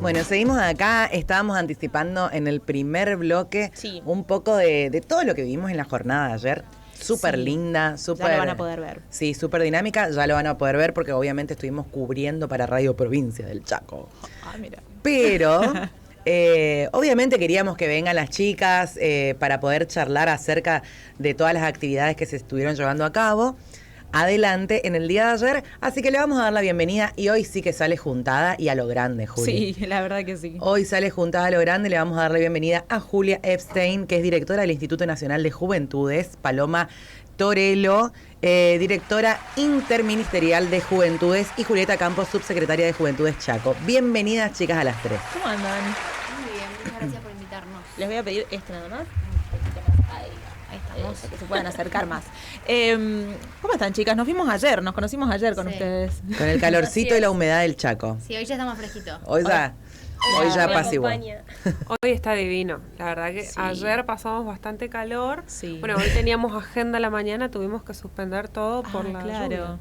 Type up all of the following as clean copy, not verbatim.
Bueno, seguimos acá, estábamos anticipando en el primer bloque un poco de todo lo que vivimos en la jornada de ayer. Súper linda, súper... Ya lo van a poder ver. Sí, súper dinámica, ya lo van a poder ver porque obviamente estuvimos cubriendo para Radio Provincia del Chaco. Mira. Pero... obviamente queríamos que vengan las chicas para poder charlar acerca de todas las actividades que se estuvieron llevando a cabo adelante en el día de ayer, así que le vamos a dar la bienvenida y hoy sí que sale juntada y a lo grande, Juli. Sí, la verdad que sí. Hoy sale juntada a lo grande, le vamos a dar la bienvenida a Julia Epstein, que es directora del Instituto Nacional de Juventudes, Paloma Torello, directora interministerial de Juventudes, y Julieta Campos, subsecretaria de Juventudes Chaco. Bienvenidas, chicas, a las tres. ¿Cómo andan? Muy bien, muchas gracias por invitarnos. Les voy a pedir nada más. Ahí estamos, que se puedan acercar más. ¿Cómo están, chicas? Nos conocimos ayer con ustedes. Con el calorcito y la humedad del Chaco. Sí, hoy ya está más fresquito. Hoy ya apaciguó. Hoy está divino, la verdad que ayer pasamos bastante calor. Sí. Bueno, hoy teníamos agenda a la mañana, tuvimos que suspender todo por la lluvia.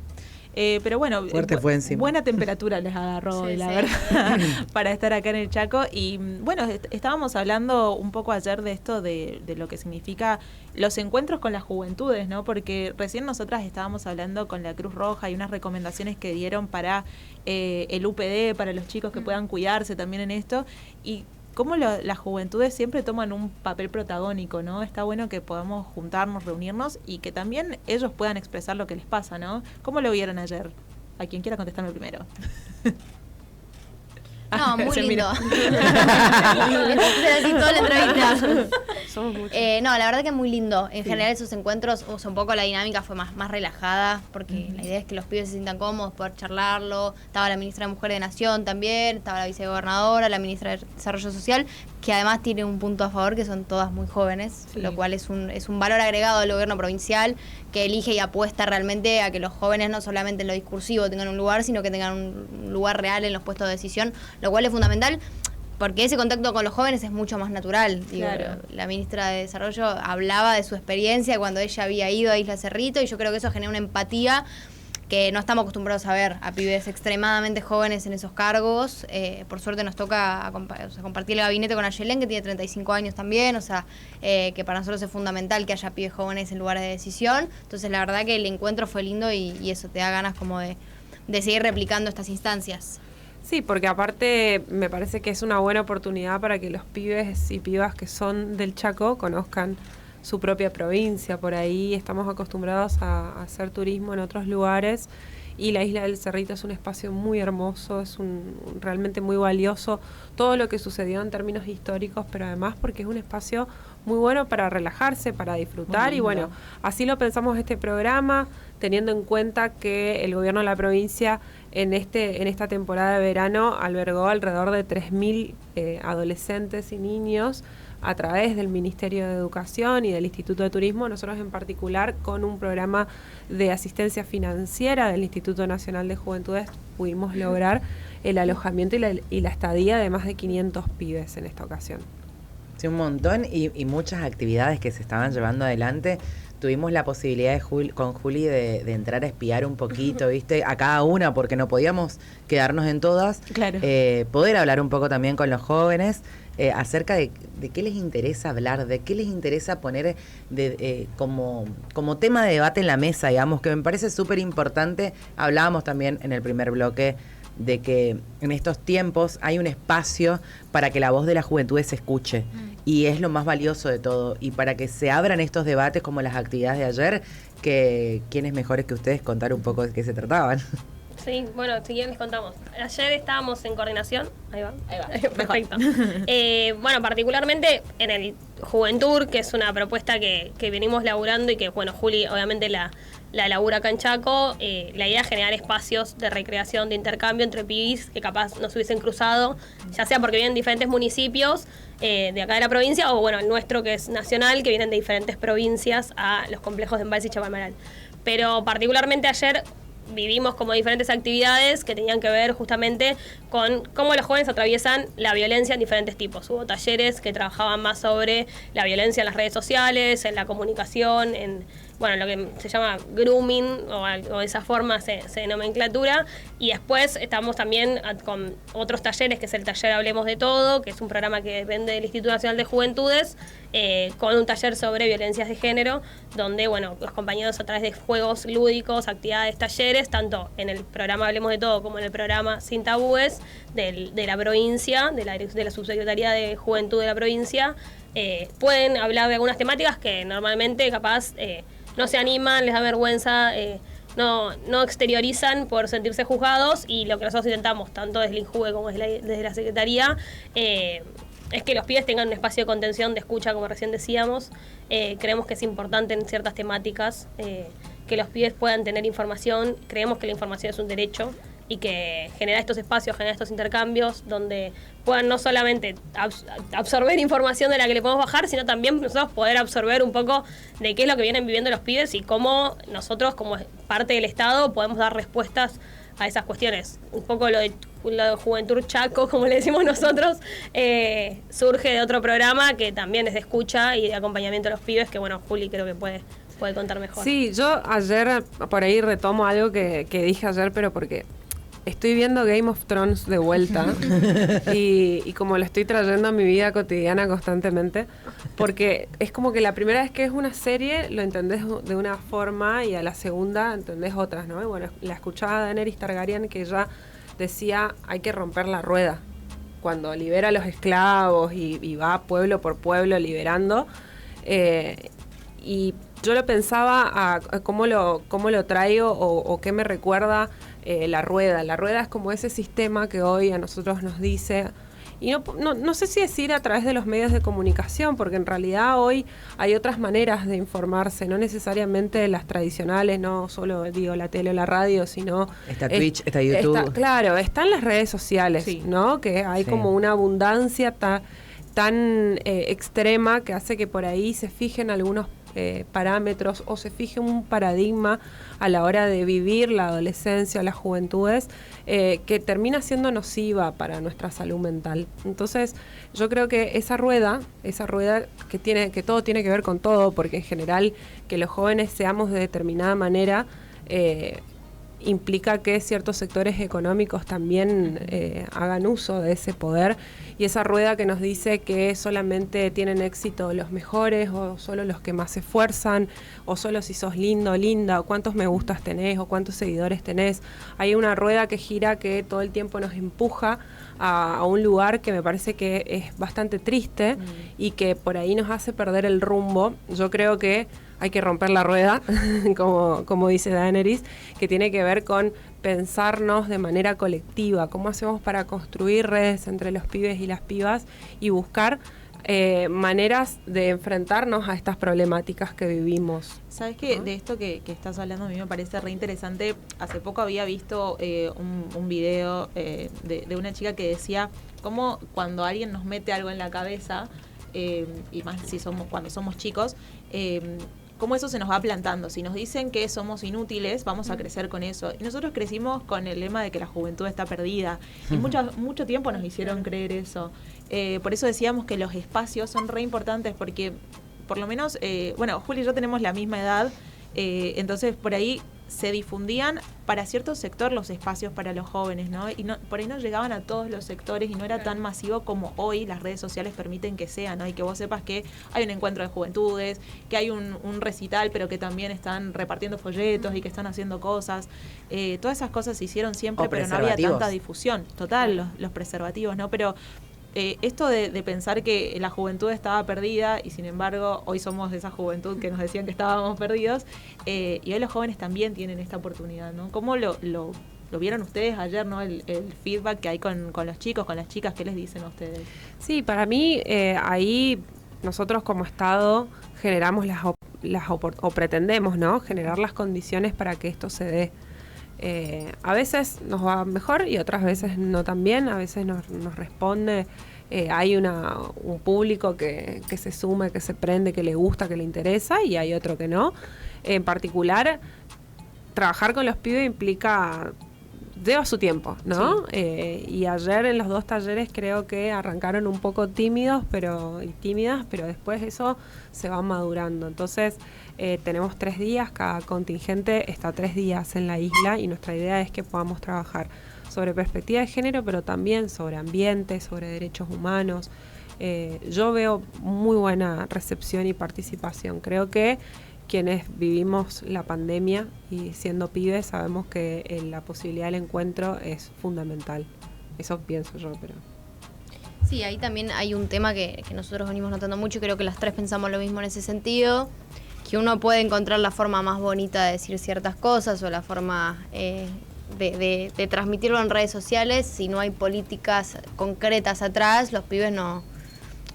Pero bueno, fuerte fue encima. Buena temperatura les agarró hoy, la verdad, para estar acá en el Chaco. Y bueno, estábamos hablando un poco ayer de esto, de lo que significa los encuentros con las juventudes, ¿no? Porque recién nosotras estábamos hablando con la Cruz Roja y unas recomendaciones que dieron para el UPD, para los chicos que puedan cuidarse también en esto. Y cómo las juventudes siempre toman un papel protagónico, ¿no? Está bueno que podamos juntarnos, reunirnos y que también ellos puedan expresar lo que les pasa, ¿no? ¿Cómo lo vieron ayer? A quien quiera contestarme primero. No, muy lindo. Así toda la entrevista. No, la verdad que muy lindo. En general esos encuentros, o sea, un poco la dinámica fue más relajada, porque la idea es que los pibes se sientan cómodos, poder charlarlo. Estaba la ministra de Mujer de Nación también, estaba la vicegobernadora, la ministra de Desarrollo Social, que además tiene un punto a favor, que son todas muy jóvenes, lo cual es un valor agregado del gobierno provincial, que elige y apuesta realmente a que los jóvenes no solamente en lo discursivo tengan un lugar, sino que tengan un lugar real en los puestos de decisión, lo cual es fundamental, porque ese contacto con los jóvenes es mucho más natural. Claro. La ministra de Desarrollo hablaba de su experiencia cuando ella había ido a Isla Cerrito, y yo creo que eso genera una empatía que no estamos acostumbrados a ver a pibes extremadamente jóvenes en esos cargos. Por suerte nos toca compartir el gabinete con Ayelén, que tiene 35 años también, que para nosotros es fundamental que haya pibes jóvenes en lugares de decisión. Entonces la verdad que el encuentro fue lindo y eso te da ganas como de seguir replicando estas instancias. Sí, porque aparte me parece que es una buena oportunidad para que los pibes y pibas que son del Chaco conozcan su propia provincia. Por ahí estamos acostumbrados a hacer turismo en otros lugares y la isla del Cerrito es un espacio muy hermoso, es realmente muy valioso todo lo que sucedió en términos históricos, pero además porque es un espacio muy bueno para relajarse, para disfrutar. Y bueno, así lo pensamos este programa, teniendo en cuenta que el gobierno de la provincia en esta temporada de verano albergó alrededor de 3.000 adolescentes y niños a través del Ministerio de Educación y del Instituto de Turismo, nosotros en particular con un programa de asistencia financiera del Instituto Nacional de Juventudes pudimos lograr el alojamiento y la estadía de más de 500 pibes en esta ocasión. Sí, un montón y muchas actividades que se estaban llevando adelante. Tuvimos la posibilidad con Juli de entrar a espiar un poquito, ¿viste? A cada una, porque no podíamos quedarnos en todas. Claro. Poder hablar un poco también con los jóvenes acerca de qué les interesa hablar, de qué les interesa poner como tema de debate en la mesa, digamos, que me parece súper importante. Hablábamos también en el primer bloque de que en estos tiempos hay un espacio para que la voz de la juventud se escuche. Y es lo más valioso de todo. Y para que se abran estos debates como las actividades de ayer, que quiénes mejores que ustedes contar un poco de qué se trataban. Sí, bueno, si quieren les contamos. Ayer estábamos en coordinación. Ahí va. Perfecto. Bueno, particularmente en el Juventur, que es una propuesta que venimos laburando y que, bueno, Juli obviamente la labura acá en Chaco. La idea es generar espacios de recreación, de intercambio entre pibis que capaz no se hubiesen cruzado, ya sea porque vienen de diferentes municipios de acá de la provincia, o bueno, el nuestro que es nacional, que vienen de diferentes provincias a los complejos de Embalse y Chapameral. Pero particularmente ayer vivimos como diferentes actividades que tenían que ver justamente con cómo los jóvenes atraviesan la violencia en diferentes tipos. Hubo talleres que trabajaban más sobre la violencia en las redes sociales, en la comunicación, en bueno, lo que se llama grooming o de esa forma se nomenclatura. Y después estamos también con otros talleres, que es el taller Hablemos de Todo, que es un programa que depende del Instituto Nacional de Juventudes, con un taller sobre violencias de género, donde, bueno, los compañeros a través de juegos lúdicos, actividades, talleres, tanto en el programa Hablemos de Todo como en el programa Sin Tabúes de la provincia, de la Subsecretaría de Juventud de la provincia, pueden hablar de algunas temáticas que normalmente capaz no se animan, les da vergüenza, no exteriorizan por sentirse juzgados, y lo que nosotros intentamos, tanto desde el INJUVE como desde la Secretaría, es que los pibes tengan un espacio de contención, de escucha, como recién decíamos. Creemos que es importante en ciertas temáticas que los pibes puedan tener información. Creemos que la información es un derecho y que generar estos espacios, generar estos intercambios donde puedan no solamente absorber información de la que le podemos bajar, sino también nosotros poder absorber un poco de qué es lo que vienen viviendo los pibes y cómo nosotros, como parte del Estado, podemos dar respuestas a esas cuestiones. Un poco lo de Juventud Chaco, como le decimos nosotros, surge de otro programa que también es de escucha y de acompañamiento a los pibes, que bueno, Juli creo que puede contar mejor. Sí, yo ayer por ahí retomo algo que dije ayer, pero porque estoy viendo Game of Thrones de vuelta y como lo estoy trayendo a mi vida cotidiana constantemente, porque es como que la primera vez que es una serie lo entendés de una forma y a la segunda entendés otras, ¿no? Y bueno, la escuchaba de Daenerys Targaryen, que ella decía hay que romper la rueda. Cuando libera a los esclavos y va pueblo por pueblo liberando, y yo lo pensaba a cómo lo traigo o qué me recuerda la rueda. La rueda es como ese sistema que hoy a nosotros nos dice, y no sé si decir a través de los medios de comunicación, porque en realidad hoy hay otras maneras de informarse, no necesariamente las tradicionales, no solo digo la tele o la radio, sino está Twitch, está YouTube. Claro, están las redes sociales, sí, ¿no? Que hay como una abundancia tan extrema que hace que por ahí se fijen algunos parámetros o se fije un paradigma a la hora de vivir la adolescencia, las juventudes, que termina siendo nociva para nuestra salud mental. Entonces, yo creo que esa rueda que todo tiene que ver con todo, porque en general que los jóvenes seamos de determinada manera, implica que ciertos sectores económicos también hagan uso de ese poder, y esa rueda que nos dice que solamente tienen éxito los mejores, o solo los que más se esfuerzan, o solo si sos lindo, linda, o cuántos me gustas tenés, o cuántos seguidores tenés. Hay una rueda que gira que todo el tiempo nos empuja a un lugar que me parece que es bastante triste y que por ahí nos hace perder el rumbo. Yo creo que hay que romper la rueda, como dice Daenerys, que tiene que ver con pensarnos de manera colectiva, cómo hacemos para construir redes entre los pibes y las pibas y buscar maneras de enfrentarnos a estas problemáticas que vivimos. ¿Sabes qué? De esto que estás hablando a mí me parece re interesante. Hace poco había visto un video de una chica que decía cómo cuando alguien nos mete algo en la cabeza, y más si cuando somos chicos, cómo eso se nos va plantando. Si nos dicen que somos inútiles, vamos a crecer con eso. Y nosotros crecimos con el lema de que la juventud está perdida. Y mucho tiempo nos hicieron creer eso. Por eso decíamos que los espacios son re importantes, porque por lo menos, Juli y yo tenemos la misma edad, entonces por ahí se difundían para cierto sector los espacios para los jóvenes, ¿no? Y por ahí no llegaban a todos los sectores y no era tan masivo como hoy las redes sociales permiten que sea, ¿no? Y que vos sepas que hay un encuentro de juventudes, que hay un recital, pero que también están repartiendo folletos y que están haciendo cosas. Todas esas cosas se hicieron siempre, pero no había tanta difusión. Total, los preservativos, ¿no? Pero esto de pensar que la juventud estaba perdida y sin embargo hoy somos de esa juventud que nos decían que estábamos perdidos, y hoy los jóvenes también tienen esta oportunidad, ¿no? ¿Cómo lo vieron ustedes ayer, ¿no? El feedback que hay con los chicos, con las chicas, ¿qué les dicen a ustedes? Sí, para mí ahí nosotros como Estado generamos o pretendemos, ¿no? Generar las condiciones para que esto se dé. A veces nos va mejor y otras veces no tan bien, a veces nos responde, hay un público que se suma, que se prende, que le gusta, que le interesa, y hay otro que no. En particular, trabajar con los pibes implica lleva su tiempo, ¿no? Sí. Y ayer en los 2 talleres creo que arrancaron un poco tímidas, pero después eso se va madurando. Entonces tenemos 3 días, cada contingente está 3 días en la isla y nuestra idea es que podamos trabajar sobre perspectiva de género, pero también sobre ambiente, sobre derechos humanos. Yo veo muy buena recepción y participación. Creo que quienes vivimos la pandemia y siendo pibes sabemos que la posibilidad del encuentro es fundamental. Eso pienso yo, pero... Sí, ahí también hay un tema que nosotros venimos notando mucho y creo que las 3 pensamos lo mismo en ese sentido, que uno puede encontrar la forma más bonita de decir ciertas cosas o la forma de transmitirlo en redes sociales. Si no hay políticas concretas atrás, los pibes no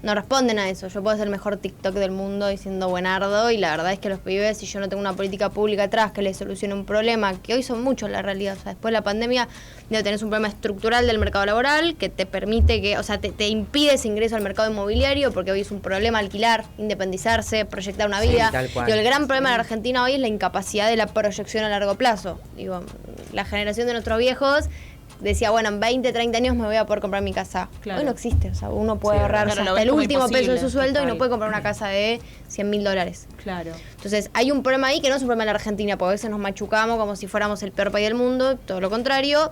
responden a eso. Yo puedo hacer el mejor TikTok del mundo diciendo buenardo y la verdad es que los pibes, si yo no tengo una política pública atrás que les solucione un problema, que hoy son muchos la realidad, o sea, después de la pandemia tenés un problema estructural del mercado laboral que te permite que, o sea, te impide ese ingreso al mercado inmobiliario porque hoy es un problema alquilar, independizarse, proyectar una vida. Sí, tal cual. Digo, el gran problema de la Argentina hoy es la incapacidad de la proyección a largo plazo. Digo, la generación de nuestros viejos decía, bueno, en 20, 30 años me voy a poder comprar mi casa. Claro. Hoy no existe, o sea, uno puede ahorrar hasta el último peso de su sueldo y no puede comprar una casa de $100.000. Claro. Entonces, hay un problema ahí que no es un problema de la Argentina, porque a veces nos machucamos como si fuéramos el peor país del mundo, todo lo contrario,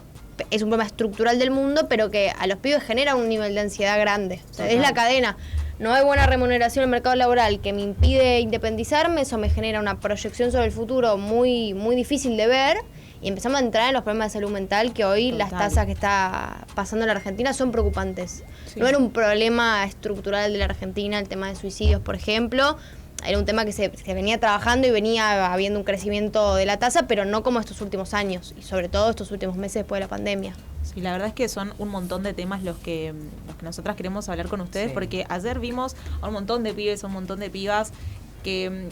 es un problema estructural del mundo, pero que a los pibes genera un nivel de ansiedad grande. O sea, es la cadena. No hay buena remuneración en el mercado laboral que me impide independizarme, eso me genera una proyección sobre el futuro muy, muy difícil de ver. Y empezamos a entrar en los problemas de salud mental que hoy las tasas que está pasando en la Argentina son preocupantes. Sí. No era un problema estructural de la Argentina el tema de suicidios, por ejemplo. Era un tema que se venía trabajando y venía habiendo un crecimiento de la tasa, pero no como estos últimos años y sobre todo estos últimos meses después de la pandemia. Sí, la verdad es que son un montón de temas los que nosotras queremos hablar con ustedes, porque ayer vimos a un montón de pibes, a un montón de pibas que...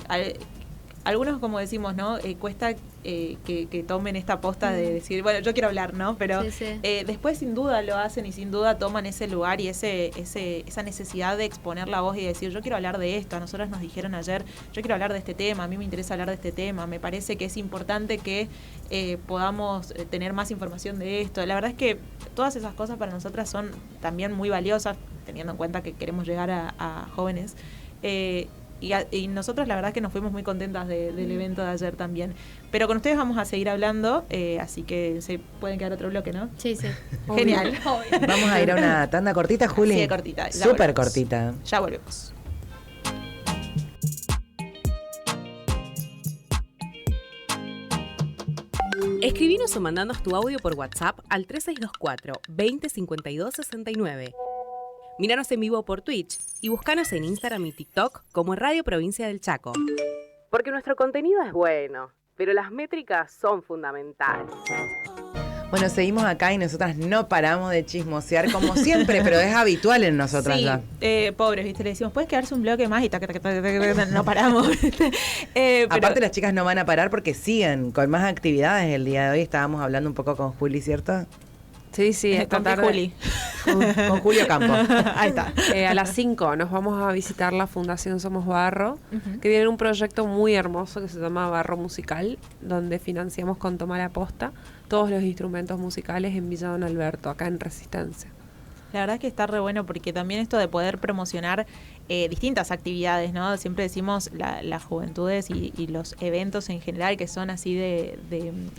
algunos, como decimos, ¿no? Cuesta que tomen esta posta de decir, bueno, yo quiero hablar, ¿no? Pero después sin duda lo hacen y sin duda toman ese lugar y esa necesidad de exponer la voz y decir, yo quiero hablar de esto. A nosotros nos dijeron ayer, yo quiero hablar de este tema, a mí me interesa hablar de este tema. Me parece que es importante que podamos tener más información de esto. La verdad es que todas esas cosas para nosotras son también muy valiosas, teniendo en cuenta que queremos llegar a jóvenes. Y nosotros la verdad es que nos fuimos muy contentas del evento de ayer también. Pero con ustedes vamos a seguir hablando, así que se pueden quedar otro bloque, ¿no? Sí, sí. Genial. Vamos a ir a una tanda cortita, Juli. Sí, cortita. Súper cortita. Ya volvemos. Escribinos o mandanos tu audio por WhatsApp al 3624 20 52 69. Míranos en vivo por Twitch y búscanos en Instagram y TikTok como Radio Provincia del Chaco. Porque nuestro contenido es bueno, pero las métricas son fundamentales. Bueno, seguimos acá y nosotras no paramos de chismosear como siempre, pero es habitual en nosotras ya. Pobres, ¿viste? Le decimos, ¿puedes quedarse un bloque más? Y no paramos. Aparte las chicas no van a parar porque siguen con más actividades el día de hoy. Estábamos hablando un poco con Juli, ¿cierto? Sí, esta tarde. Juli. Con Julio Campos. Ahí está. A las 5 nos vamos a visitar la Fundación Somos Barro, que tiene un proyecto muy hermoso que se llama Barro Musical, donde financiamos con Toma la Posta todos los instrumentos musicales en Villa Don Alberto, acá en Resistencia. La verdad es que está re bueno porque también esto de poder promocionar distintas actividades, ¿no? Siempre decimos las juventudes y los eventos en general que son así de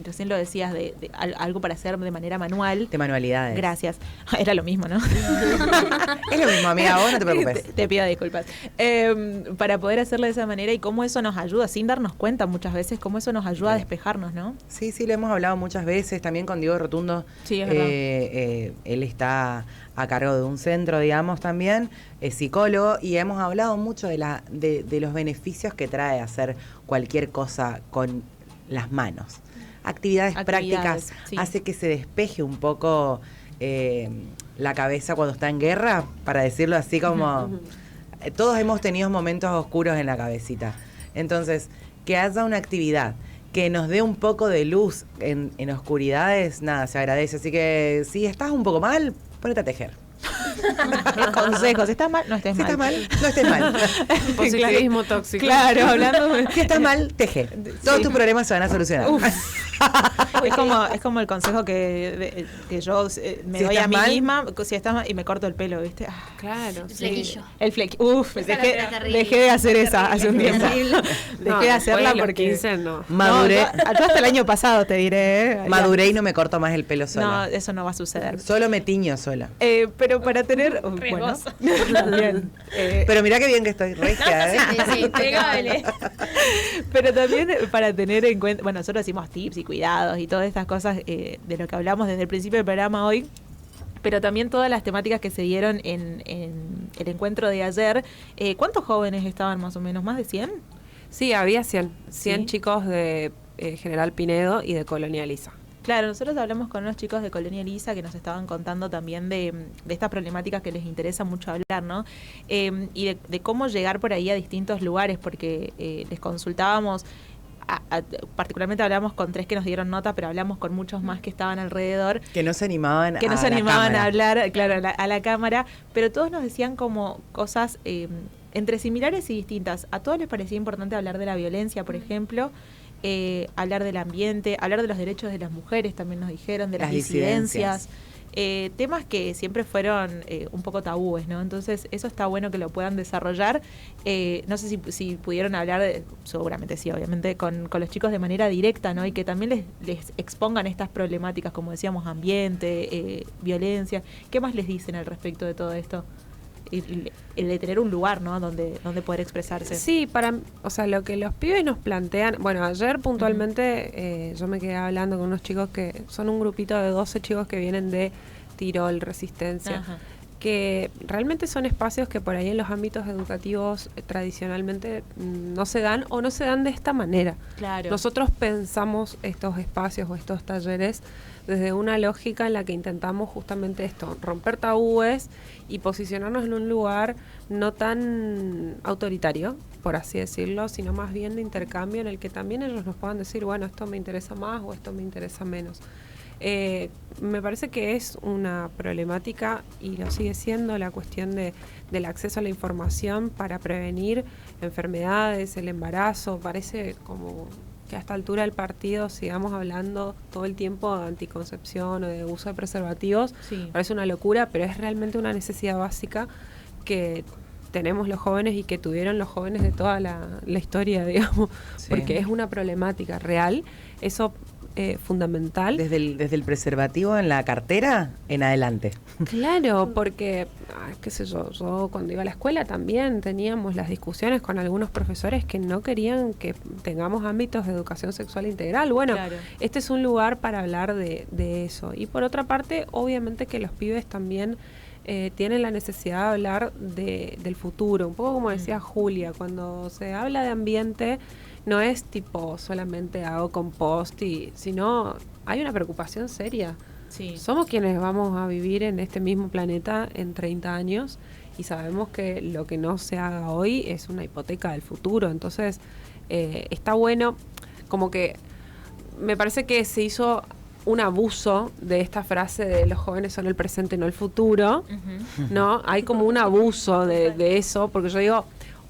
recién lo decías, de algo para hacer de manera manual. De manualidades. Gracias. Era lo mismo, ¿no? Es lo mismo, amiga, vos no te preocupes. Te pido disculpas. Para poder hacerlo de esa manera y cómo eso nos ayuda, sin darnos cuenta muchas veces, cómo eso nos ayuda a despejarnos, ¿no? Sí, lo hemos hablado muchas veces, también con Diego Rotundo. Sí, es verdad. Él está a cargo de un centro, digamos, también, es psicólogo, y hemos hablado mucho de los beneficios que trae hacer cualquier cosa con las manos. Actividades prácticas, sí. Hace que se despeje un poco la cabeza cuando está en guerra, para decirlo así como... Todos hemos tenido momentos oscuros en la cabecita. Entonces, que haya una actividad que nos dé un poco de luz en oscuridades, nada, se agradece. Así que si estás un poco mal, ponete a tejer. Consejos, si estás mal, no estés mal. Si estás mal, no estés mal. Positivismo tóxico. Claro, hablando. Si estás mal, teje. Todos tus problemas se van a solucionar. Es como el consejo que yo me doy a mí misma, si estás mal, y me corto el pelo, ¿viste? Claro. El flequillo. El flequillo. Dejé de hacer esa hace un tiempo. Dejé de hacerla porque... 15 no. Maduré. Yo hasta el año pasado te diré. Maduré y no me corto más el pelo sola. No, eso no va a suceder. Solo me tiño sola. Pero para tener... bueno, también. Pero mirá qué bien que estoy regia, ¿eh? Sí, impecable. Pero también para tener en cuenta... Bueno, nosotros decimos tips y cuidados y todas estas cosas de lo que hablamos desde el principio del programa hoy, pero también todas las temáticas que se dieron en el encuentro de ayer. ¿Cuántos jóvenes estaban más o menos? ¿Más de 100? Sí, había 100 ¿Sí? chicos de General Pinedo y de Colonia Elisa. Claro, nosotros hablamos con unos chicos de Colonia Elisa que nos estaban contando también de estas problemáticas que les interesa mucho hablar, ¿no? Y de cómo llegar por ahí a distintos lugares, porque les consultábamos, particularmente hablamos con 3 que nos dieron nota, pero hablamos con muchos más que estaban alrededor. Que no se animaban a hablar, claro, a la cámara, pero todos nos decían como cosas entre similares y distintas. A todos les parecía importante hablar de la violencia, por ejemplo, hablar del ambiente, hablar de los derechos de las mujeres, también nos dijeron, de las disidencias. Temas que siempre fueron un poco tabúes, ¿no? Entonces eso está bueno que lo puedan desarrollar. No sé si pudieron hablar, seguramente sí, obviamente, con los chicos de manera directa, ¿no? Y que también les expongan estas problemáticas, como decíamos, ambiente, violencia. ¿Qué más les dicen al respecto de todo esto? El de tener un lugar, ¿no? Donde poder expresarse. Sí, o sea, lo que los pibes nos plantean, bueno, ayer puntualmente yo me quedé hablando con unos chicos que son un grupito de 12 chicos que vienen de Tirol, Resistencia, Ajá. que realmente son espacios que por ahí en los ámbitos educativos tradicionalmente no se dan o no se dan de esta manera. Claro. Nosotros pensamos estos espacios o estos talleres desde una lógica en la que intentamos justamente esto, romper tabúes y posicionarnos en un lugar no tan autoritario, por así decirlo, sino más bien de intercambio en el que también ellos nos puedan decir, bueno, esto me interesa más o esto me interesa menos. Me parece que es una problemática, y lo sigue siendo, la cuestión del acceso a la información para prevenir enfermedades, el embarazo. Parece como que a esta altura del partido sigamos hablando todo el tiempo de anticoncepción o de uso de preservativos. Sí. Parece una locura, pero es realmente una necesidad básica que tenemos los jóvenes y que tuvieron los jóvenes de toda la historia, digamos, Sí. porque es una problemática real. Eso fundamental. Desde el preservativo en la cartera en adelante. Claro, porque, qué sé yo cuando iba a la escuela también teníamos las discusiones con algunos profesores que no querían que tengamos ámbitos de educación sexual integral. Bueno, Claro. Este es un lugar para hablar de eso. Y por otra parte, obviamente que los pibes también tienen la necesidad de hablar del futuro. Un poco como decía Julia, cuando se habla de ambiente, no es tipo solamente hago compost, sino hay una preocupación seria. Sí. Somos quienes vamos a vivir en este mismo planeta en 30 años y sabemos que lo que no se haga hoy es una hipoteca del futuro. Entonces, está bueno, como que me parece que se hizo un abuso de esta frase de los jóvenes son el presente, no el futuro, ¿no? Hay como un abuso de eso, porque yo digo,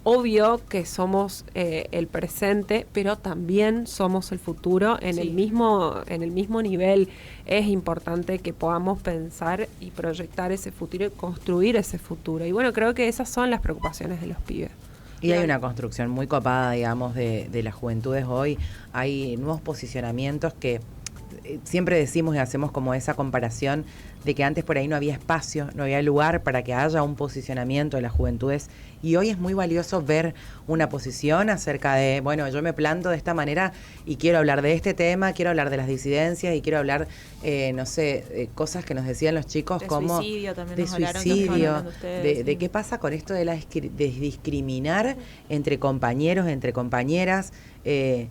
obvio que somos el presente, pero también somos el futuro en el mismo nivel. Es importante que podamos pensar y proyectar ese futuro y construir ese futuro. Y bueno, creo que esas son las preocupaciones de los pibes. Y hay una construcción muy copada, digamos, de las juventudes hoy. Hay nuevos posicionamientos que siempre decimos y hacemos como esa comparación de que antes por ahí no había espacio, no había lugar para que haya un posicionamiento de las juventudes, y hoy es muy valioso ver una posición acerca de, bueno, yo me planto de esta manera y quiero hablar de este tema, quiero hablar de las disidencias y quiero hablar, no sé, cosas que nos decían los chicos como suicidio también de nos hablaron, suicidio, ustedes, de qué pasa con esto de de discriminar entre compañeros, entre compañeras, que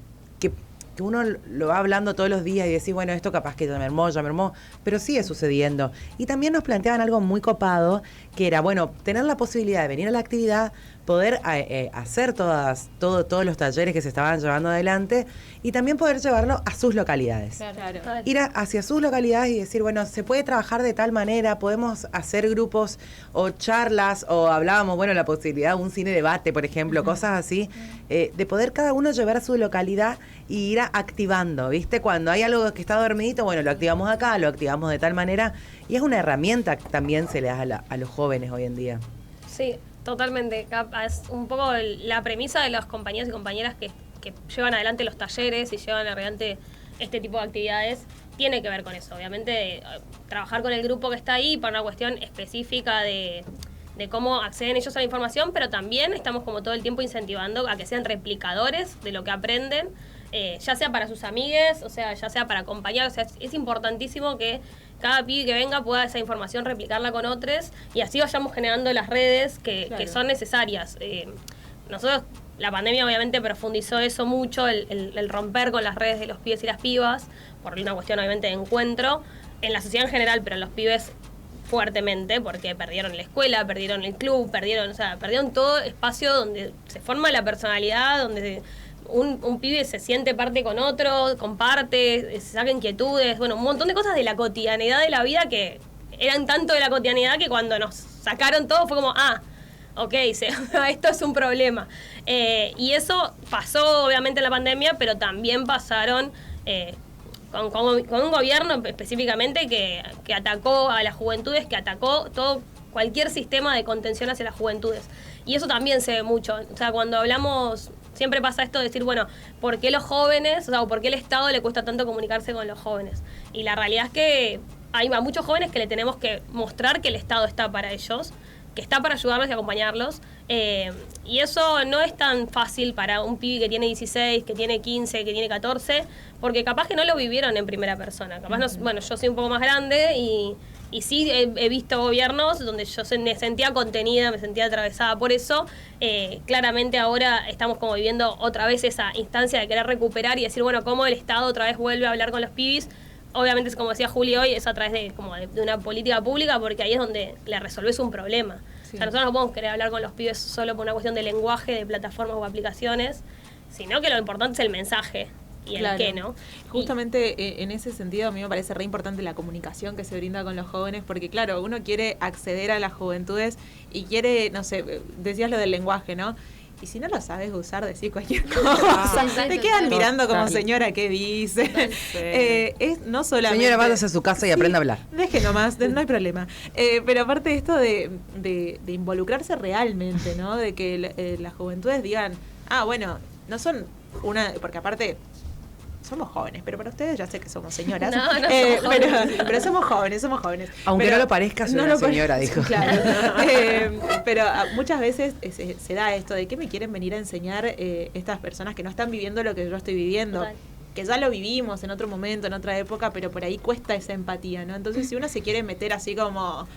uno lo va hablando todos los días y decís, bueno, esto capaz que ya me armó, pero sigue sucediendo. Y también nos planteaban algo muy copado, que era, bueno, tener la posibilidad de venir a la actividad, poder hacer todos los talleres que se estaban llevando adelante y también poder llevarlo a sus localidades. Claro. Ir hacia sus localidades y decir, bueno, se puede trabajar de tal manera, podemos hacer grupos o charlas, o hablábamos, bueno, la posibilidad de un cine debate, por ejemplo, cosas así, de poder cada uno llevar a su localidad y ir activando, ¿viste? Cuando hay algo que está dormidito, bueno, lo activamos acá, lo activamos de tal manera, y es una herramienta que también se le da a los jóvenes hoy en día. Sí, totalmente. Es un poco la premisa de los compañeros y compañeras que llevan adelante los talleres y llevan adelante este tipo de actividades, tiene que ver con eso. Obviamente, trabajar con el grupo que está ahí para una cuestión específica de cómo acceden ellos a la información, pero también estamos como todo el tiempo incentivando a que sean replicadores de lo que aprenden, ya sea para sus amigues, o sea, ya sea para acompañar. O sea, es importantísimo que cada pibe que venga pueda esa información replicarla con otros y así vayamos generando las redes que son necesarias. Nosotros, la pandemia obviamente profundizó eso mucho, el romper con las redes de los pibes y las pibas, por una cuestión obviamente de encuentro, en la sociedad en general, pero los pibes fuertemente, porque perdieron la escuela, perdieron el club, perdieron todo espacio donde se forma la personalidad, donde un pibe se siente parte con otro, comparte, se saca inquietudes, bueno, un montón de cosas de la cotidianidad de la vida que eran tanto de la cotidianidad que cuando nos sacaron todo fue como, ok, esto es un problema. Y eso pasó obviamente en la pandemia, pero también pasaron con un gobierno específicamente que atacó a las juventudes, que atacó cualquier sistema de contención hacia las juventudes. Y eso también se ve mucho. O sea, cuando hablamos, siempre pasa esto de decir, bueno, ¿por qué los jóvenes, o por qué el Estado le cuesta tanto comunicarse con los jóvenes? Y la realidad es que hay a muchos jóvenes que le tenemos que mostrar que el Estado está para ellos, que está para ayudarlos y acompañarlos. Y eso no es tan fácil para un pibe que tiene 16, que tiene 15, que tiene 14, porque capaz que no lo vivieron en primera persona. Capaz bueno, yo soy un poco más grande y sí he visto gobiernos donde yo me sentía contenida, me sentía atravesada por eso. Claramente ahora estamos como viviendo otra vez esa instancia de querer recuperar y decir, bueno, cómo el Estado otra vez vuelve a hablar con los pibis. Obviamente, como decía Juli hoy, es a través de una política pública, porque ahí es donde le resolves un problema. Sí. O sea, nosotros no podemos querer hablar con los pibes solo por una cuestión de lenguaje, de plataformas o aplicaciones, sino que lo importante es el mensaje y el qué, ¿no? Justamente en ese sentido a mí me parece re importante la comunicación que se brinda con los jóvenes, porque claro, uno quiere acceder a las juventudes y quiere, no sé, decías lo del lenguaje, ¿no? Y si no lo sabes usar, decís cualquier cosa. Te quedan mirando como señora, ¿qué dice? Es no solamente... Señora, váyase a su casa y aprenda a hablar. Deje nomás, no hay problema. Pero aparte de esto de involucrarse realmente, ¿no? De que las juventudes digan, bueno, no son una... Porque aparte... Somos jóvenes, pero para ustedes ya sé que somos señoras. No somos jóvenes. Pero somos jóvenes. Aunque pero, no lo parezca, soy una señora, dijo. Claro. Pero muchas veces se da esto de que me quieren venir a enseñar estas personas que no están viviendo lo que yo estoy viviendo. Total. Que ya lo vivimos en otro momento, en otra época, pero por ahí cuesta esa empatía, ¿no? Entonces, si uno se quiere meter así como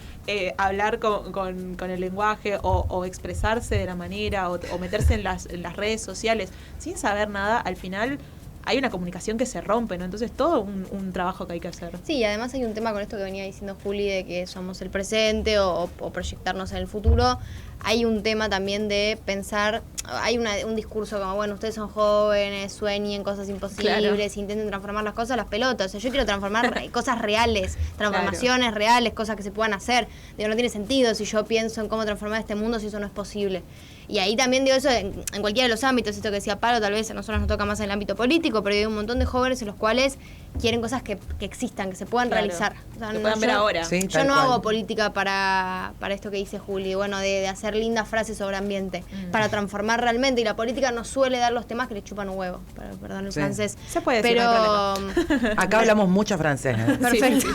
hablar con el lenguaje o expresarse de la manera o meterse en las redes sociales sin saber nada, al final... hay una comunicación que se rompe, ¿no? Entonces todo un trabajo que hay que hacer. Sí, y además hay un tema con esto que venía diciendo Juli, de que somos el presente o proyectarnos en el futuro. Hay un tema también de pensar, hay un discurso como, bueno, ustedes son jóvenes, sueñen cosas imposibles, intenten transformar las cosas a las pelotas. O sea, yo quiero transformar cosas reales, transformaciones reales, cosas que se puedan hacer. Digo, no tiene sentido si yo pienso en cómo transformar este mundo si eso no es posible. Y ahí también digo eso en cualquiera de los ámbitos, esto que decía Pablo, tal vez a nosotros nos toca más en el ámbito político, pero hay un montón de jóvenes en los cuales quieren cosas que existan, que se puedan realizar. O sea, que puedan ver ahora. Sí, yo no hago política para esto que dice Juli, bueno, de hacer lindas frases sobre ambiente, para transformar realmente, y la política nos suele dar los temas que le chupan un huevo, perdón el francés. Se puede decir, pero acá hablamos mucho francés. Perfecto.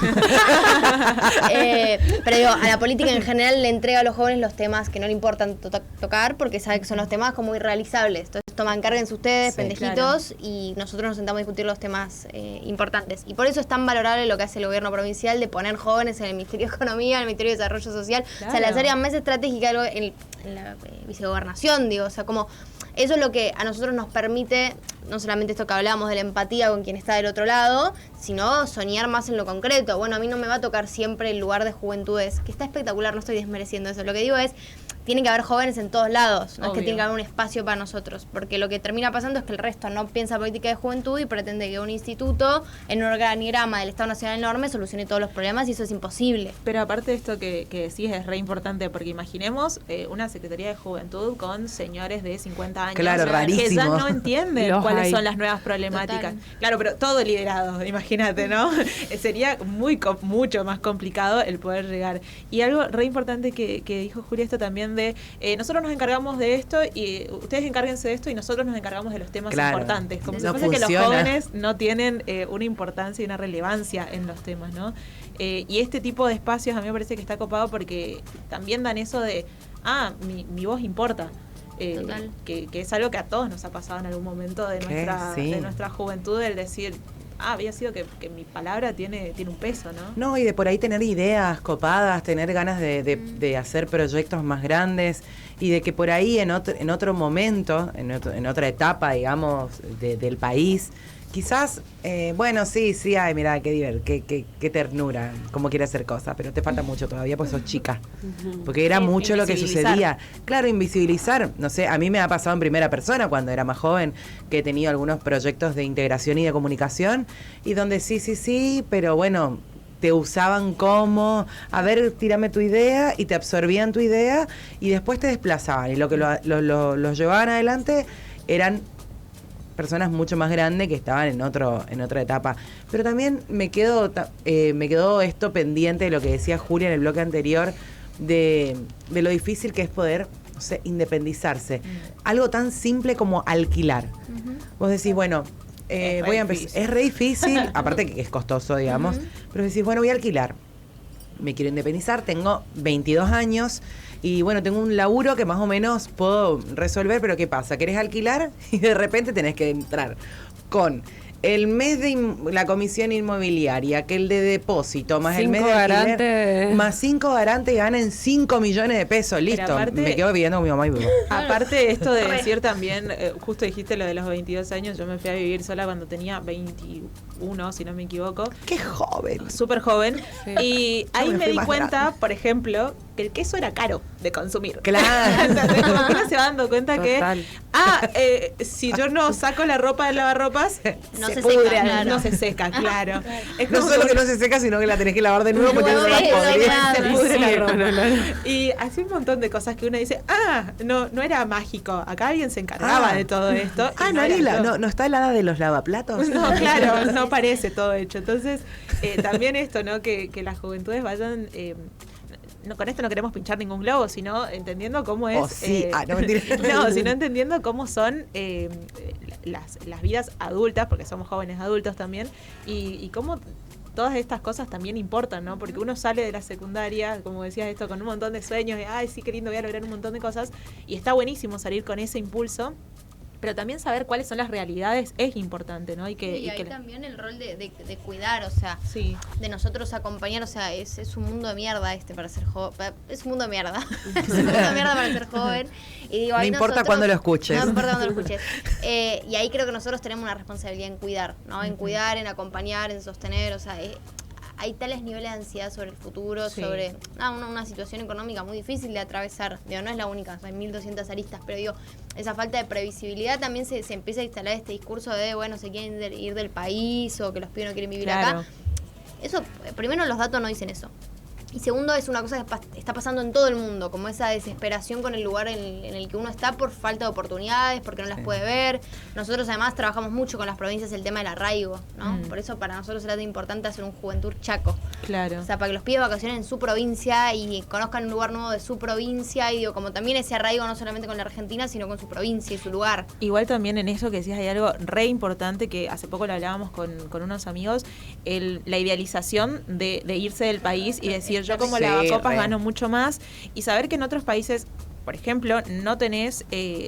Pero digo, a la política en general le entrega a los jóvenes los temas que no le importan tocar, porque sabe que son los temas como irrealizables. Entonces encárguense ustedes, pendejitos, y nosotros nos sentamos a discutir los temas importantes. Y por eso es tan valorable lo que hace el gobierno provincial de poner jóvenes en el Ministerio de Economía, en el Ministerio de Desarrollo Social, o sea, las áreas más estratégicas en la vicegobernación, digo, o sea, como eso es lo que a nosotros nos permite, no solamente esto que hablábamos de la empatía con quien está del otro lado, sino soñar más en lo concreto. Bueno, a mí no me va a tocar siempre el lugar de juventudes, que está espectacular, no estoy desmereciendo eso. Lo que digo es, tiene que haber jóvenes en todos lados, no Obvio. es que tiene que haber un espacio para nosotros, porque lo que termina pasando es que el resto no piensa política de juventud y pretende que un instituto en un organigrama del Estado Nacional enorme solucione todos los problemas y eso es imposible. Pero aparte de esto que decís es re importante, porque imaginemos una Secretaría de Juventud con señores de 50 años Claro, que rarísimo. ya no entienden Los cuáles hay. son las nuevas problemáticas. Total. Claro, pero todo liderado, imagínate, ¿no? Sería mucho más complicado el poder llegar. Y algo re importante que dijo Julia, esto también de nosotros nos encargamos de esto y ustedes encárguense de esto y nosotros nos encargamos de los temas Claro. importantes. Como si No fuese que los funciona. jóvenes no tienen una importancia y una relevancia en los temas, ¿no? Y este tipo de espacios a mí me parece que está copado porque también dan eso de, mi voz importa. Total. Que es algo que a todos nos ha pasado en algún momento de Sí. nuestra juventud, el decir, había sido que mi palabra tiene un peso, ¿no? No, y de por ahí tener ideas copadas, tener ganas de hacer proyectos más grandes y de que por ahí en otro momento, en otra etapa, digamos, del país, quizás, sí, ay, mirá, qué ternura, cómo quiere hacer cosas, pero te falta mucho todavía porque sos chica. Porque era Sí, mucho lo que invisibilizar. sucedía. Claro, invisibilizar. No sé, a mí me ha pasado en primera persona cuando era más joven, que he tenido algunos proyectos de integración y de comunicación, y donde sí, pero bueno, te usaban como, a ver, tírame tu idea, y te absorbían tu idea, y después te desplazaban. Y lo que los llevaban adelante eran personas mucho más grandes que estaban en otra etapa. Pero también me quedó esto pendiente de lo que decía Julia en el bloque anterior, de lo difícil que es poder, no sé, independizarse. Algo tan simple como alquilar. Vos decís, bueno, voy a empezar. difícil. Es re difícil, aparte que es costoso, digamos, pero decís, bueno, voy a alquilar. Me quiero independizar, tengo 22 años y bueno, tengo un laburo que más o menos puedo resolver, pero ¿qué pasa? ¿Querés alquilar? Y de repente tenés que entrar con el mes de la comisión inmobiliaria, que el de depósito, más el mes de 5 alquiler, garantes. más 5 garantes, ganan 5 millones de pesos, listo. aparte- Me quedo viviendo con mi mamá y papá. Aparte esto de decir también, justo dijiste lo de los 22 años, yo me fui a vivir sola cuando tenía 21, si no me equivoco. ¡Qué joven! Súper joven. Sí. Y ahí me me fui di más cuenta, grande. por ejemplo, que el queso era caro de consumir. Claro. ¿Entendés? Como que uno se va dando cuenta Total. que, si yo no saco la ropa del lavarropas, No se pudre, seca, claro. no se seca, claro. Es No como solo que no se seca, sino que la tenés que lavar de nuevo porque no se la Nuevo, podría. claro. se pudre la Sí, ropa. no. Y así un montón de cosas que uno dice, no era mágico, acá alguien se encargaba de todo esto. y No, era Arila, yo. no está helada de los lavaplatos. No, claro, no parece todo hecho. Entonces, también esto, ¿no? Que las juventudes vayan... no, con esto no queremos pinchar ningún globo, sino entendiendo cómo es... Oh, sí. No, mentira. no, sino entendiendo cómo son las vidas adultas, porque somos jóvenes adultos también, y cómo todas estas cosas también importan, ¿no? Porque uno sale de la secundaria, como decías esto, con un montón de sueños, de, ay, sí, qué lindo, voy a lograr un montón de cosas, y está buenísimo salir con ese impulso, pero también saber cuáles son las realidades es importante, ¿no? Y ahí también el rol de cuidar, o sea, Sí. de nosotros acompañar, o sea, es un mundo de mierda para ser joven, es un mundo de mierda, es un mundo de mierda para ser joven. Y digo, No ahí importa nosotros- cuándo lo escuches. No importa cuándo lo escuches. Y ahí creo que nosotros tenemos una responsabilidad en cuidar, ¿no? En cuidar, en acompañar, en sostener, o sea, hay tales niveles de ansiedad sobre el futuro, Sí. sobre una situación económica muy difícil de atravesar. Digo, no es la única, hay 1200 aristas, pero digo, esa falta de previsibilidad también se empieza a instalar este discurso de, bueno, se quieren ir del país o que los pibes no quieren vivir Claro. acá. Eso, primero, los datos no dicen eso. Y segundo, es una cosa que está pasando en todo el mundo, como esa desesperación con el lugar en el que uno está por falta de oportunidades, porque no las puede ver. Nosotros además trabajamos mucho con las provincias el tema del arraigo, ¿no? Por eso para nosotros era tan importante hacer un Juventud Chaco. Claro. O sea, para que los pibes vacacionen en su provincia y conozcan un lugar nuevo de su provincia y digo, como también ese arraigo no solamente con la Argentina, sino con su provincia y su lugar. Igual también en eso que decías hay algo re importante que hace poco lo hablábamos con unos amigos, la idealización de irse del país y decir yo como Sí, lavacopas re. gano mucho más y saber que en otros países, por ejemplo, no tenés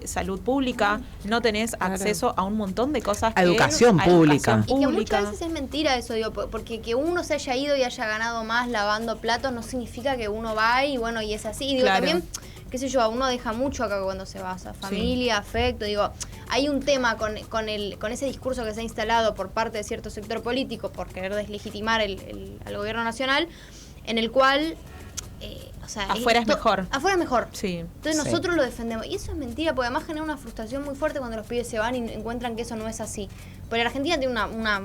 salud pública, no tenés acceso a un montón de cosas. A educación pública. Y que muchas veces es mentira eso, digo, porque que uno se haya ido y haya ganado más lavando platos no significa que uno va y bueno, y es así. Y digo, Claro. también, qué sé yo, uno deja mucho acá cuando se va, o sea, familia, afecto, digo, hay un tema con ese discurso que se ha instalado por parte de cierto sector político por querer deslegitimar al gobierno nacional, en el cual, o O sea, afuera es mejor. Afuera es mejor. Sí. Entonces nosotros lo defendemos. Y eso es mentira, porque además genera una frustración muy fuerte cuando los pibes se van y encuentran que eso no es así. Pero la Argentina tiene una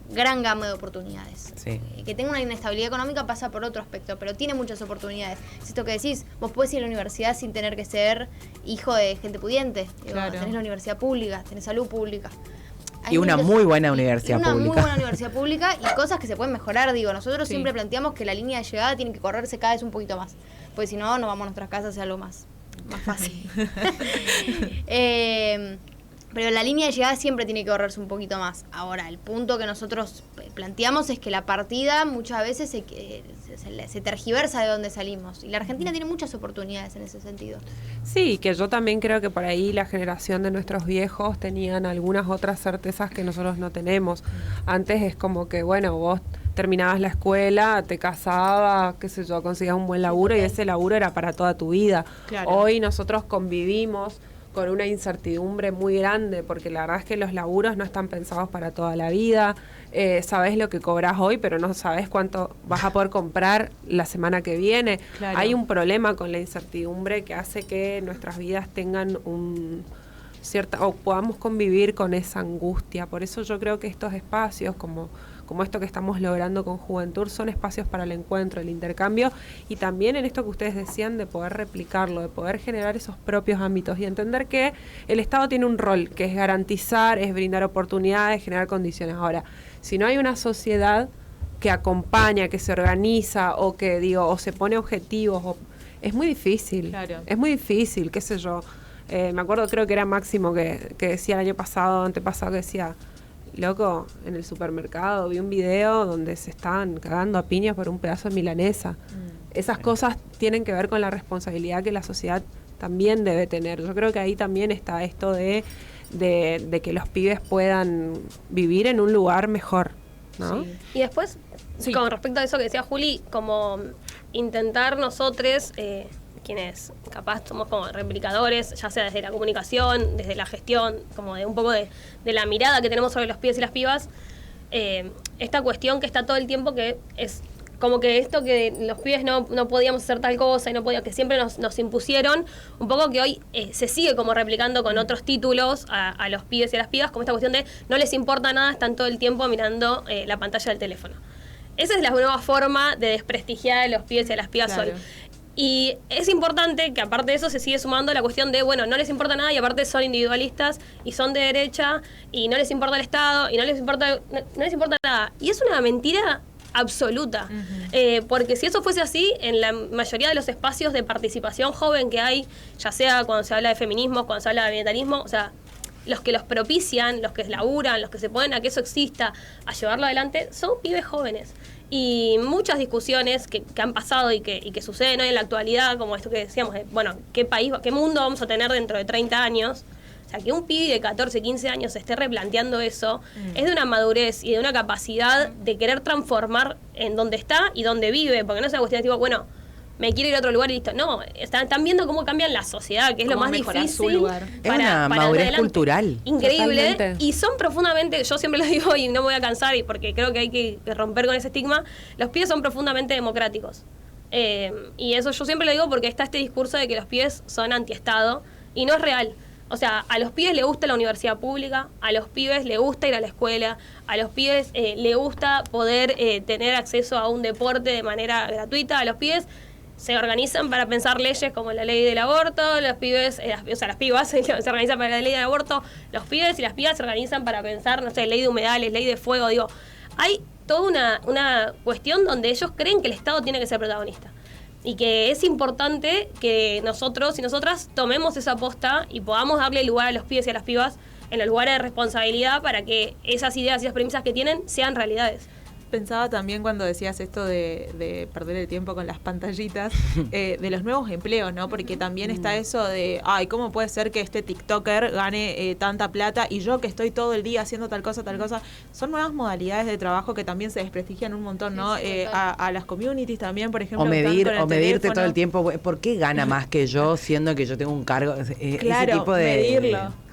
gran gama de oportunidades. Sí. Que tenga una inestabilidad económica pasa por otro aspecto, pero tiene muchas oportunidades. Es esto que decís, vos podés ir a la universidad sin tener que ser hijo de gente pudiente. Claro. Tenés la universidad pública, tenés salud pública. Y una muy buena universidad pública. Una muy buena universidad pública y cosas que se pueden mejorar. Nosotros siempre planteamos que la línea de llegada tiene que correrse cada vez un poquito más. Porque si no, nos vamos a nuestras casas y algo más fácil. Pero la línea de llegada siempre tiene que correrse un poquito más. Ahora, el punto que nosotros planteamos es que la partida muchas veces se tergiversa de donde salimos. Y la Argentina tiene muchas oportunidades en ese sentido. Sí, que yo también creo que por ahí la generación de nuestros viejos tenían algunas otras certezas que nosotros no tenemos. Antes es como que, bueno, vos terminabas la escuela, te casabas, qué sé yo, conseguías un buen laburo y ese laburo era para toda tu vida. Claro. Hoy nosotros convivimos con una incertidumbre muy grande, porque la verdad es que los laburos no están pensados para toda la vida. Sabés lo que cobras hoy, pero no sabés cuánto vas a poder comprar la semana que viene. Claro. Hay un problema con la incertidumbre que hace que nuestras vidas tengan o podamos convivir con esa angustia. Por eso yo creo que estos espacios, como esto que estamos logrando con Juventud, son espacios para el encuentro, el intercambio, y también en esto que ustedes decían de poder replicarlo, de poder generar esos propios ámbitos y entender que el Estado tiene un rol, que es garantizar, es brindar oportunidades, generar condiciones. Ahora, si no hay una sociedad que acompaña, que se organiza o o se pone objetivos, es muy difícil. Claro. Es muy difícil, qué sé yo. Me acuerdo, creo que era Máximo que decía el año pasado, antepasado, que decía: loco, en el supermercado vi un video donde se estaban cagando a piñas por un pedazo de milanesa. Esas cosas tienen que ver con la responsabilidad que la sociedad también debe tener. Yo creo que ahí también está esto de que los pibes puedan vivir en un lugar mejor, ¿no? Sí. Y después, con respecto a eso que decía Juli, como intentar nosotros, quienes capaz somos como replicadores, ya sea desde la comunicación, desde la gestión, como de un poco de la mirada que tenemos sobre los pibes y las pibas, esta cuestión que está todo el tiempo, que es como que esto que los pibes no podíamos hacer tal cosa y no podíamos, que siempre nos impusieron, un poco que hoy se sigue como replicando con otros títulos a los pibes y a las pibas, como esta cuestión de no les importa nada, están todo el tiempo mirando la pantalla del teléfono. Esa es la nueva forma de desprestigiar a los pibes y a las pibas hoy. Y es importante que aparte de eso se sigue sumando la cuestión de, bueno, no les importa nada y aparte son individualistas y son de derecha y no les importa el Estado y no les importa nada. Y es una mentira absoluta. Porque si eso fuese así, en la mayoría de los espacios de participación joven que hay, ya sea cuando se habla de feminismo, cuando se habla de ambientalismo, o sea, los que los propician, los que laburan, los que se ponen a que eso exista, a llevarlo adelante, son pibes jóvenes. Y muchas discusiones que han pasado y que suceden hoy en la actualidad, como esto que decíamos, bueno, ¿qué mundo vamos a tener dentro de 30 años? O sea, que un pibe de 14, 15 años se esté replanteando eso, es de una madurez y de una capacidad de querer transformar en donde está y donde vive, porque no es una cuestión de tipo, bueno, me quiero ir a otro lugar y listo. No, están viendo cómo cambian la sociedad, que es lo más difícil. Su lugar. Es una madurez cultural. Increíble. Totalmente. Y son profundamente, yo siempre lo digo y no me voy a cansar, y porque creo que hay que romper con ese estigma, los pibes son profundamente democráticos. Y eso yo siempre lo digo porque está este discurso de que los pibes son antiestado, y no es real. O sea, a los pibes les gusta la universidad pública, a los pibes les gusta ir a la escuela, a los pibes les gusta poder tener acceso a un deporte de manera gratuita, a los pibes se organizan para pensar leyes como la ley del aborto, los pibes, las pibas se organizan para la ley del aborto, los pibes y las pibas se organizan para pensar, no sé, ley de humedales, ley de fuego, digo, hay toda una cuestión donde ellos creen que el Estado tiene que ser protagonista. Y que es importante que nosotros y nosotras tomemos esa posta y podamos darle lugar a los pibes y a las pibas en los lugares de responsabilidad para que esas ideas y esas premisas que tienen sean realidades. Pensaba también cuando decías esto de perder el tiempo con las pantallitas, de los nuevos empleos, ¿no? Porque también está eso de, ay, ¿cómo puede ser que este TikToker gane tanta plata y yo que estoy todo el día haciendo tal cosa? Son nuevas modalidades de trabajo que también se desprestigian un montón, ¿no? A las communities también, por ejemplo. O medirte todo el tiempo, ¿por qué gana más que yo siendo que yo tengo un cargo? Claro, ese tipo de medirlo.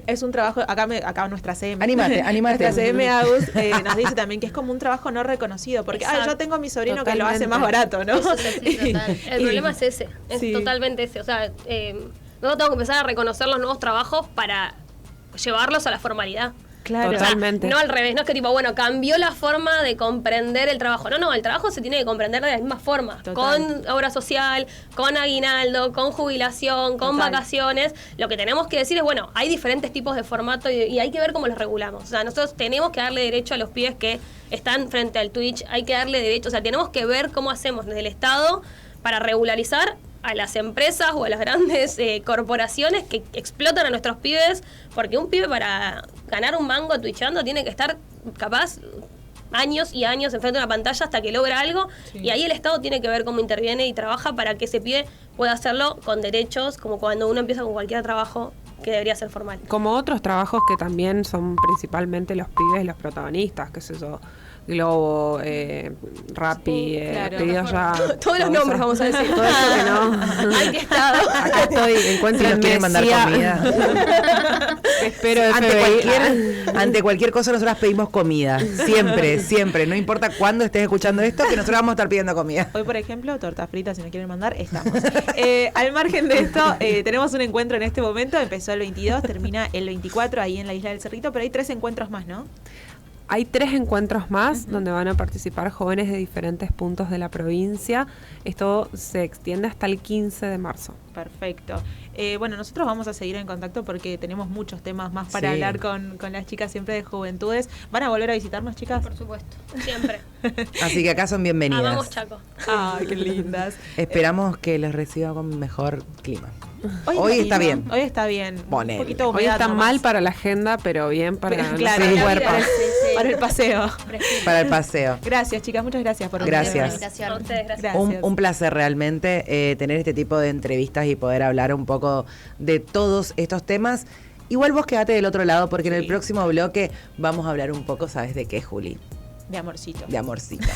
Es un trabajo, acá nuestra CM. Anímate. Nuestra CM Agus nos dice también que es como un trabajo no reconocido, porque yo tengo a mi sobrino Totalmente. que lo hace más barato, ¿no? Eso sí, total. El problema es ese, es totalmente ese. O sea, nosotros tenemos que empezar a reconocer los nuevos trabajos para llevarlos a la formalidad. Claro. Totalmente. No al revés, no es que tipo, bueno, cambió la forma de comprender el trabajo. No, el trabajo se tiene que comprender de la misma forma. Total. Con obra social, con aguinaldo, con jubilación, con Total. vacaciones. Lo que tenemos que decir es, bueno, hay diferentes tipos de formato y hay que ver cómo los regulamos. O sea, nosotros tenemos que darle derecho a los pibes que están frente al Twitch, hay que darle derecho, o sea, tenemos que ver cómo hacemos desde el Estado para regularizar a las empresas o a las grandes corporaciones que explotan a nuestros pibes, porque un pibe para ganar un mango twitchando tiene que estar capaz años y años enfrente de una pantalla hasta que logra algo, y ahí el Estado tiene que ver cómo interviene y trabaja para que ese pibe pueda hacerlo con derechos, como cuando uno empieza con cualquier trabajo que debería ser formal. Como otros trabajos que también son principalmente los pibes los protagonistas, qué sé yo, Globo, Rappi, claro. Pedidos Ya. Todos los nombres vamos a decir. Todo eso que no. Hay que estar. Acá estoy, Si encuentro nos quieren mandar comida. Espero Ante cualquier cosa nosotras pedimos comida. Siempre. No importa cuándo estés escuchando esto, que nosotros vamos a estar pidiendo comida. Hoy, por ejemplo, tortas fritas, si nos quieren mandar, estamos. Al margen de esto, tenemos un encuentro en este momento. Empezó el 22, termina el 24 ahí en la Isla del Cerrito, pero hay 3 encuentros más, ¿no? Hay 3 encuentros más donde van a participar jóvenes de diferentes puntos de la provincia. Esto se extiende hasta el 15 de marzo. Perfecto. Bueno, nosotros vamos a seguir en contacto porque tenemos muchos temas más para hablar con las chicas siempre de juventudes. ¿Van a volver a visitarnos, chicas? Por supuesto, siempre. Así que acá son bienvenidas. Amamos Chaco. Ay, qué lindas. Esperamos que los reciba con mejor clima. Hoy está bien. Hoy está bien. Ponele. Un poquito de Hoy humedad está nomás. mal para la agenda, pero bien para Claro, nuestro la cuerpo. vida. Para el paseo. Para el paseo. Gracias, chicas. Muchas gracias por Gracias. A ustedes, gracias. Gracias. Un placer realmente tener este tipo de entrevistas y poder hablar un poco de todos estos temas. Igual vos quedate del otro lado porque en el próximo bloque vamos a hablar un poco, ¿sabes de qué, Juli? De amorcito. De amorcito.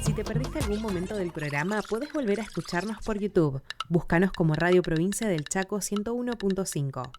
Si te perdiste algún momento del programa, puedes volver a escucharnos por YouTube. Búscanos como Radio Provincia del Chaco 101.5.